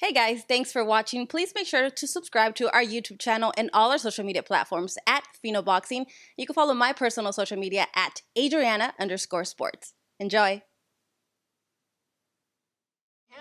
Hey guys, thanks for watching. Please make sure to subscribe to our YouTube channel and all our social media platforms at Fino Boxing. You can follow my personal social media at Adriana_sports. Enjoy.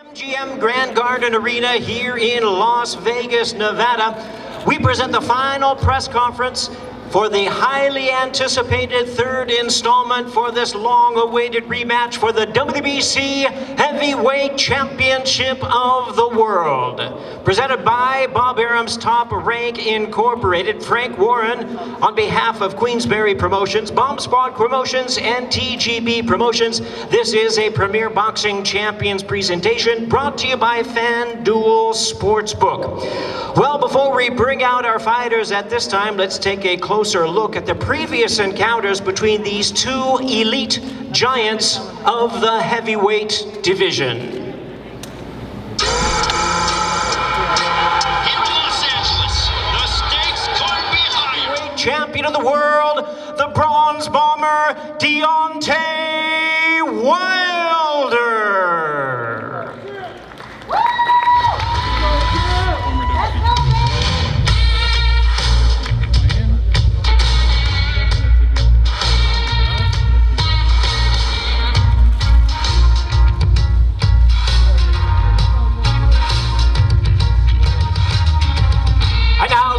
MGM Grand Garden Arena here in Las Vegas, Nevada. We present the final press conference for the highly anticipated third installment for this long-awaited rematch for the WBC Heavyweight Championship of the World. Presented by Bob Arum's Top Rank Incorporated, Frank Warren, on behalf of Queensberry Promotions, Bomb Squad Promotions, and TGB Promotions, this is a Premier Boxing Champions presentation brought to you by FanDuel Sportsbook. Well, before we bring out our fighters at this time, let's take a closer look at the previous encounters between these two elite giants of the heavyweight division. In Los Angeles, the stakes couldn't be higher. Champion of the world, the Bronze Bomber, Deontay Wilder.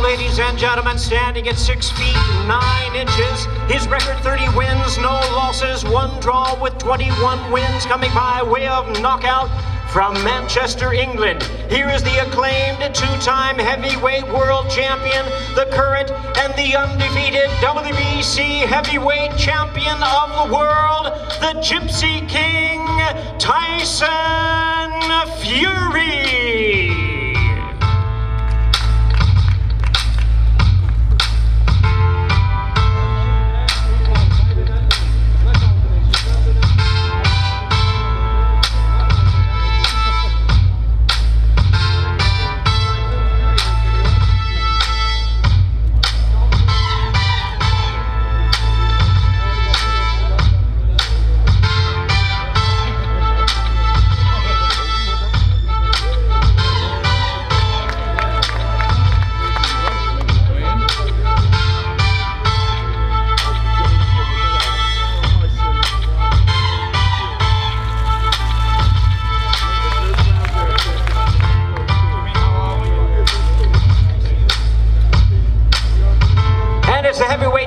Ladies and gentlemen, standing at 6 feet 9 inches, his record 30 wins, no losses, 1 draw with 21 wins, coming by way of knockout from Manchester, England. Here is the acclaimed two-time heavyweight world champion, the current and the undefeated WBC heavyweight champion of the world, the Gypsy King, Tyson Fury.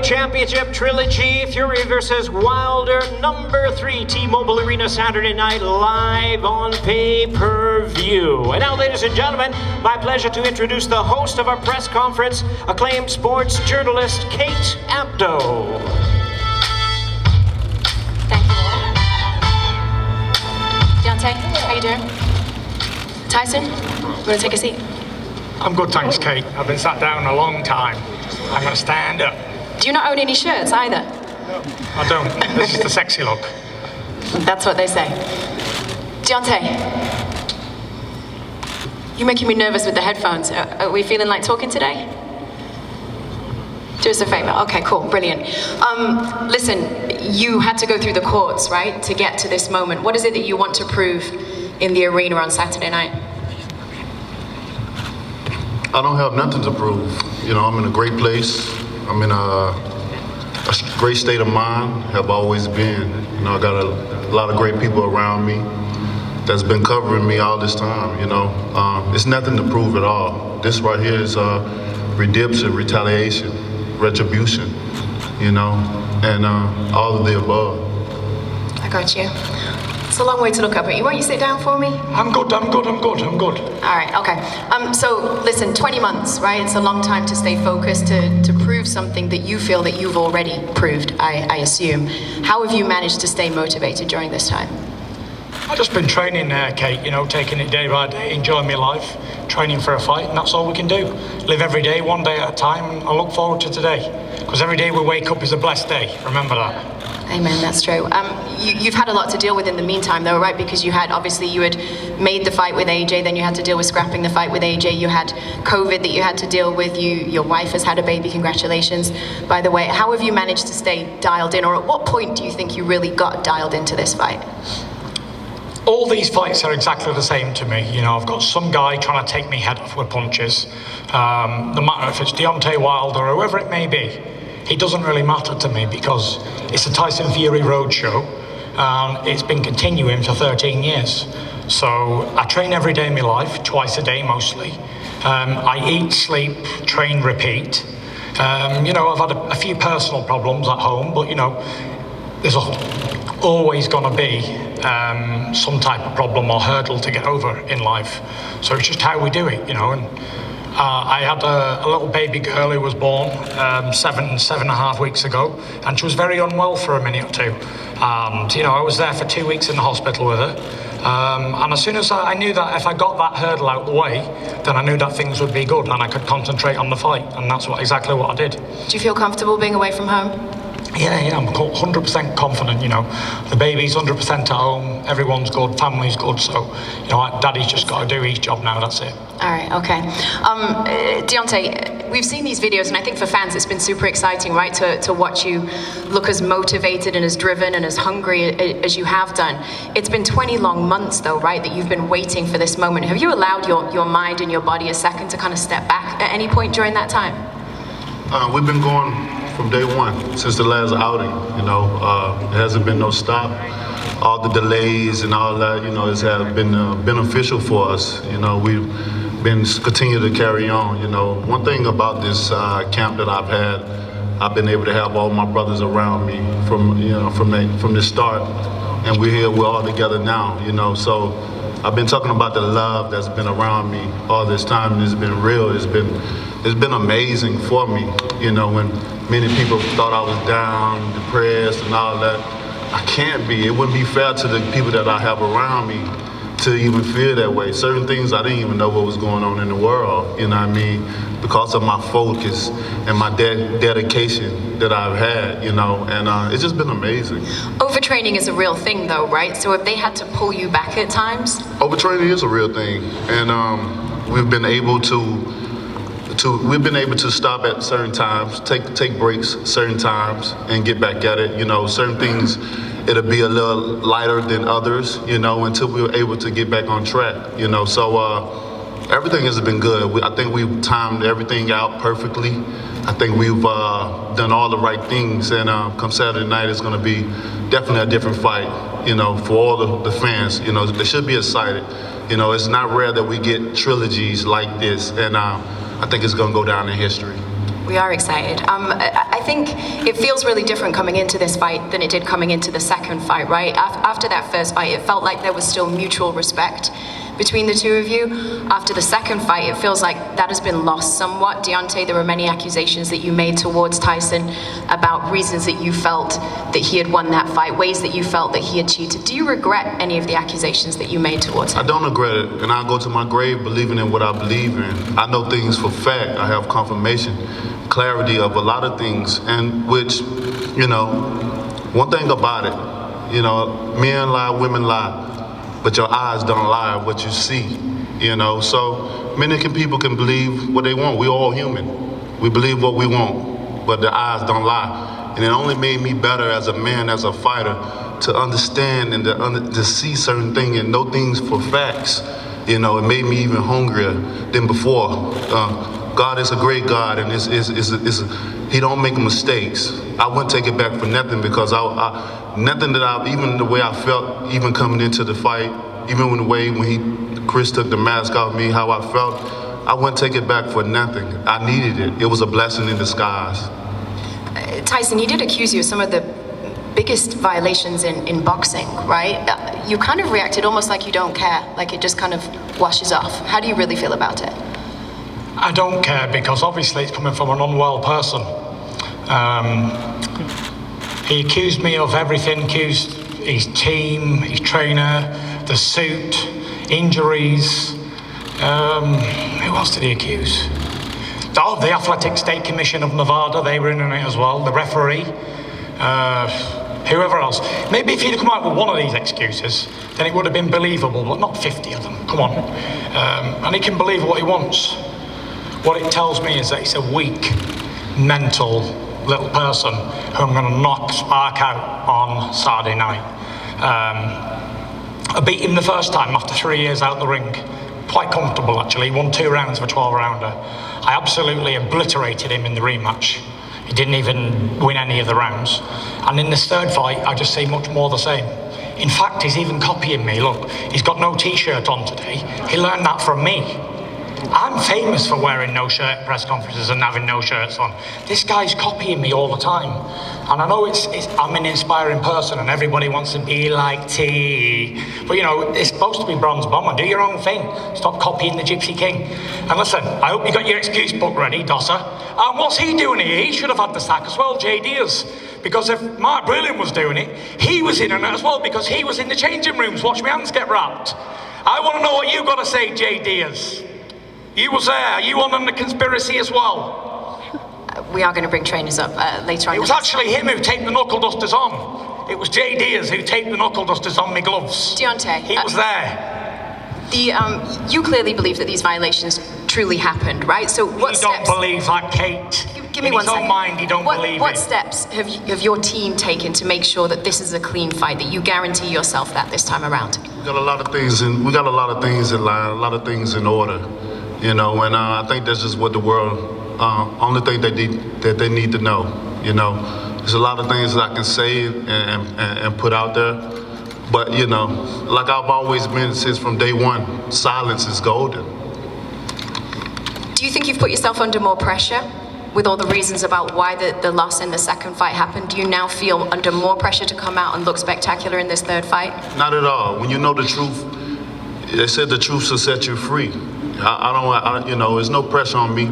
Championship Trilogy, Fury versus Wilder, number 3, T-Mobile Arena, Saturday night, live on pay-per-view. And now, ladies and gentlemen, my pleasure to introduce the host of our press conference, acclaimed sports journalist Kate Abdo. Thank you all. Deontay, how you doing? Tyson, you want to take a seat? I'm good, thanks, Kate. I've been sat down a long time. I'm going to stand up. Do you not own any shirts either? I don't. This is the sexy look. That's what they say. Deontay, you're making me nervous with the headphones. Are we feeling like talking today? Do us a favor. Okay, cool, brilliant. Listen, you had to go through the courts, right, to get to this moment. What is it that you want to prove in the arena on Saturday night? I don't have nothing to prove. You know, I'm in a great place. I'm in a great state of mind, have always been. You know, I got a lot of great people around me that's been covering me all this time, you know. It's nothing to prove at all. This right here is redemption, retaliation, retribution, you know, and all of the above. I got you. It's a long way to look up at you. Won't you sit down for me? I'm good. All right, okay. So listen, 20 months, right? It's a long time to stay focused, to prove something that you feel that you've already proved, I assume. How have you managed to stay motivated during this time? I've just been training, Kate, you know, taking it day by day, enjoying my life, training for a fight, and that's all we can do. Live every day, one day at a time, and I look forward to today. Because every day we wake up is a blessed day, remember that. Amen, that's true. You've had a lot to deal with in the meantime, though, right? Because you had made the fight with AJ, then you had to deal with scrapping the fight with AJ. You had COVID that you had to deal with. Your wife has had a baby. Congratulations, by the way. How have you managed to stay dialed in, or at what point do you think you really got dialed into this fight? All these fights are exactly the same to me. You know, I've got some guy trying to take me head off with punches. No matter if it's Deontay Wilder or whoever it may be, it doesn't really matter to me because it's a Tyson Fury roadshow. It's been continuing for 13 years. So I train every day of my life, twice a day mostly. I eat, sleep, train, repeat. You know, I've had a few personal problems at home, but you know, there's always going to be some type of problem or hurdle to get over in life. So it's just how we do it, you know. And I had a little baby girl who was born 7.5 weeks ago, and she was very unwell for a minute or two. And, you know, I was there for 2 weeks in the hospital with her. And as soon as I knew that if I got that hurdle out the way, then I knew that things would be good and I could concentrate on the fight. And that's exactly what I did. Do you feel comfortable being away from home? Yeah, I'm 100% confident, you know. The baby's 100% at home, everyone's good, family's good, so, you know, Daddy's just got to do his job now, that's it. All right, okay. Deontay, we've seen these videos, and I think for fans it's been super exciting, right, to watch you look as motivated and as driven and as hungry as you have done. It's been 20 long months, though, right, that you've been waiting for this moment. Have you allowed your mind and your body a second to kind of step back at any point during that time? We've been going from day one, since the last outing, you know. It hasn't been no stop. All the delays and all that, you know, has been beneficial for us. You know, we've been continue to carry on. You know, one thing about this camp that I've had, I've been able to have all my brothers around me from the start, and we're all together now. You know, so I've been talking about the love that's been around me all this time, and it's been real. It's been amazing for me. You know, when many people thought I was down, depressed, and all that. I can't be. It wouldn't be fair to the people that I have around me to even feel that way. Certain things I didn't even know what was going on in the world, you know what I mean? Because of my focus and my dedication that I've had, you know, and it's just been amazing. Overtraining is a real thing though, right? So have they had to pull you back at times? Overtraining is a real thing, and we've been able to stop at certain times, take breaks certain times, and get back at it. You know, certain things it'll be a little lighter than others, you know, until we were able to get back on track. You know, so everything has been good. I think we've timed everything out perfectly. I think we've done all the right things, and come Saturday night it's going to be definitely a different fight. You know, for all the fans. You know, they should be excited. You know, it's not rare that we get trilogies like this, and I think it's going to go down in history. We are excited. I think it feels really different coming into this fight than it did coming into the second fight, right? After that first fight, it felt like there was still mutual respect between the two of you. After the second fight, it feels like that has been lost somewhat. Deontay, there were many accusations that you made towards Tyson about reasons that you felt that he had won that fight, ways that you felt that he had cheated. Do you regret any of the accusations that you made towards him? I don't regret it, and I go to my grave believing in what I believe in. I know things for fact. I have confirmation, clarity of a lot of things, and which, you know, one thing about it, you know, men lie, women lie, but your eyes don't lie what you see, you know. So many people can believe what they want. We're all human. We believe what we want, but the eyes don't lie. And it only made me better as a man, as a fighter, to understand and to see certain things and know things for facts. You know, it made me even hungrier than before. God is a great God, and He don't make mistakes. I wouldn't take it back for nothing, because nothing that even the way I felt, even coming into the fight, even when Chris took the mask off me, how I felt, I wouldn't take it back for nothing. I needed it. It was a blessing in disguise. Tyson, he did accuse you of some of the biggest violations in boxing, right? You kind of reacted almost like you don't care, like it just kind of washes off. How do you really feel about it? I don't care, because obviously it's coming from an unwell person. He accused me of everything, accused his team, his trainer, the suit, injuries. Who else did he accuse? Oh, the Athletic State Commission of Nevada, they were in on it as well, the referee, whoever else. Maybe if he'd have come out with one of these excuses, then it would have been believable, but not 50 of them, come on. And he can believe what he wants. What it tells me is that he's a weak, mental little person who I'm going to knock spark out on Saturday night. I beat him the first time after 3 years out the ring. Quite comfortable, actually. Won 2 rounds of a 12-rounder. I absolutely obliterated him in the rematch. He didn't even win any of the rounds. And in this third fight, I just see much more the same. In fact, he's even copying me. Look, he's got no t-shirt on today. He learned that from me. I'm famous for wearing no shirt at press conferences and having no shirts on. This guy's copying me all the time. And I know I'm an inspiring person and everybody wants to be like T. But you know, it's supposed to be Bronze Bomber. Do your own thing. Stop copying the Gypsy King. And listen, I hope you got your excuse book ready, Dosser. And what's he doing here? He should have had the sack as well, JD's. Because if Mark Brilliant was doing it, he was in on it as well because he was in the changing rooms. Watch my hands get wrapped. I want to know what you got to say, JD's. You was there. You on the conspiracy as well. We are going to bring trainers up later on. It was actually him who taped the knuckle dusters on. It was J. Diaz who taped the knuckle dusters on my gloves. Deontay. He was there. You clearly believe that these violations truly happened, right? So what steps... You don't believe that, Kate. Give me 1 second. In his own mind, he don't believe it. What steps have your team taken to make sure that this is a clean fight, that you guarantee yourself that this time around? We got a lot of things in line, a lot of things in order. You know, and I think that's just what the world, only thing that they need to know. You know, there's a lot of things that I can say and put out there, but you know, like I've always been since from day one, silence is golden. Do you think you've put yourself under more pressure with all the reasons about why the loss in the second fight happened? Do you now feel under more pressure to come out and look spectacular in this third fight? Not at all. When you know the truth, they said the truth will set you free. You know, there's no pressure on me.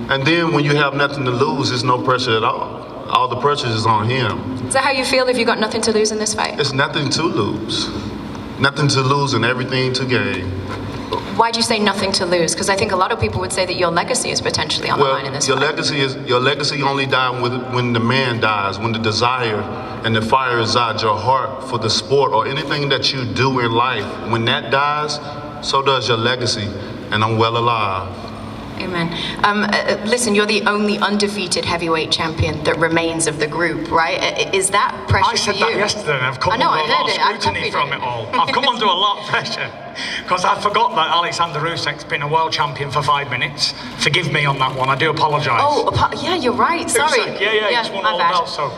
And then when you have nothing to lose, there's no pressure at all. All the pressure is on him. Is that how you feel if you got nothing to lose in this fight? It's nothing to lose. Nothing to lose and everything to gain. Why do you say nothing to lose? Because I think a lot of people would say that your legacy is potentially on the line in this fight. Your legacy only dies when the man dies, when the desire and the fire inside your heart for the sport or anything that you do in life. When that dies, so does your legacy. And I'm well alive. Amen. Listen, you're the only undefeated heavyweight champion that remains of the group, right? Is that pressure for you? I said that yesterday and I've come under a lot of scrutiny from it all. I've come under a lot of pressure because I forgot that Alexander Usyk's been a world champion for 5 minutes. Forgive me on that one, I do apologise. Oh, yeah, you're right, sorry. Usyk, yeah, he's won all the belts, so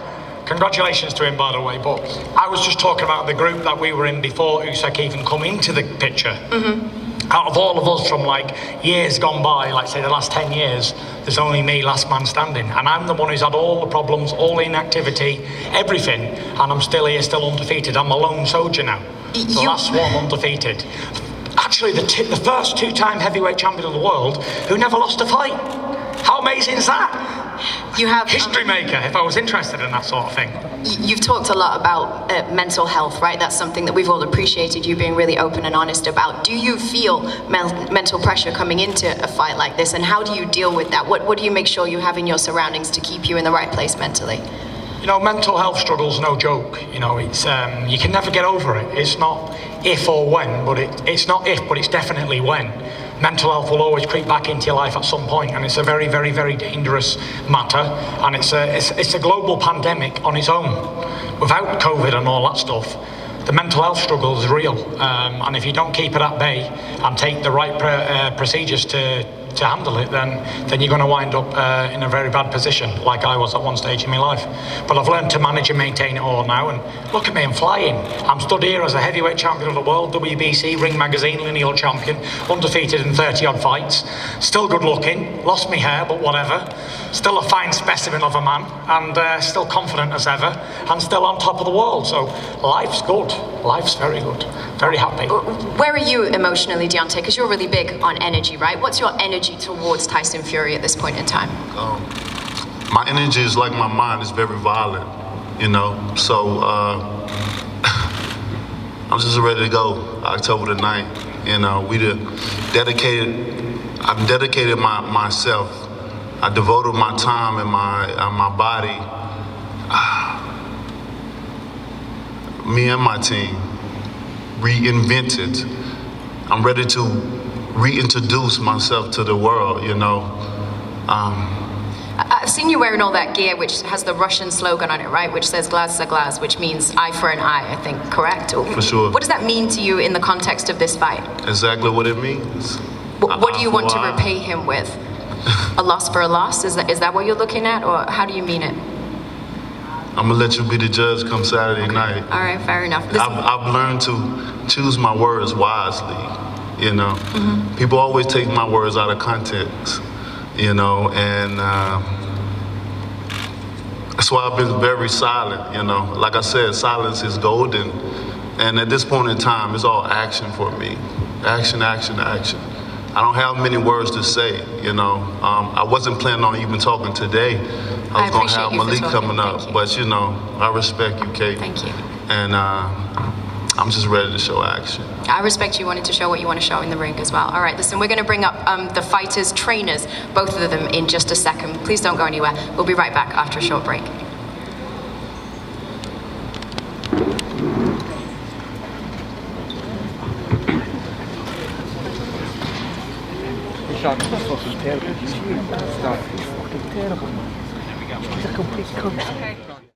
congratulations to him, by the way. But I was just talking about the group that we were in before Usyk even come into the picture. Mm-hmm. Out of all of us from like years gone by, like say the last 10 years, there's only me, last man standing. And I'm the one who's had all the problems, all the inactivity, everything. And I'm still here, still undefeated. I'm a lone soldier now. The last one undefeated. Actually, the first 2-time heavyweight champion of the world who never lost a fight. How amazing is that? You have history maker, if I was interested in that sort of thing. You've talked a lot about mental health, right? That's something that we've all appreciated you being really open and honest about. Do you feel mental pressure coming into a fight like this, and how do you deal with that? What do you make sure you have in your surroundings to keep you in the right place mentally? You know, mental health struggle's no joke. You know, it's you can never get over it. It's not if or when, but it's not if, but it's definitely when. Mental health will always creep back into your life at some point, and it's a very, very, very dangerous matter. And it's a global pandemic on its own, without COVID and all that stuff. The mental health struggle is real, and if you don't keep it at bay and take the right procedures to handle it, then you're going to wind up in a very bad position, like I was at one stage in my life. But I've learned to manage and maintain it all now, and look at me, I'm flying. I'm stood here as a heavyweight champion of the world, WBC, Ring Magazine, lineal champion, undefeated in 30-odd fights, still good looking, lost me hair, but whatever, still a fine specimen of a man, and still confident as ever, and still on top of the world. So life's good, life's very good, very happy. Where are you emotionally, Deontay? Because you're really big on energy, right? What's your energy towards Tyson Fury at this point in time? My energy is like my mind is very violent, you know, so I'm just ready to go October the 9th. You know, I've dedicated myself. I devoted my time and my body, me and my team, reinvented. I'm ready to reintroduce myself to the world, you know. I've seen you wearing all that gear, which has the Russian slogan on it, right? Which says "Glaz za glaz," which means eye for an eye, I think, correct? For sure. What does that mean to you in the context of this fight? Exactly what it means. What do you want to repay him with? A loss for a loss? Is that what you're looking at, or how do you mean it? I'm gonna let you be the judge come Saturday night. All right, fair enough. I've learned to choose my words wisely. You know, people always take my words out of context. You know, and that's why I've been very silent. You know, like I said, silence is golden. And at this point in time, it's all action for me. Action, action, action. I don't have many words to say, you know. I wasn't planning on even talking today. I was going to have Malik coming up. But, you know, I respect you, Kate. Thank you. And I'm just ready to show action. I respect you wanting to show what you want to show in the ring as well. All right, listen, we're going to bring up the fighters' trainers, both of them, in just a second. Please don't go anywhere. We'll be right back after a short break. Sean, he's fucking terrible. He's fucking terrible, man. He's a complete cunt.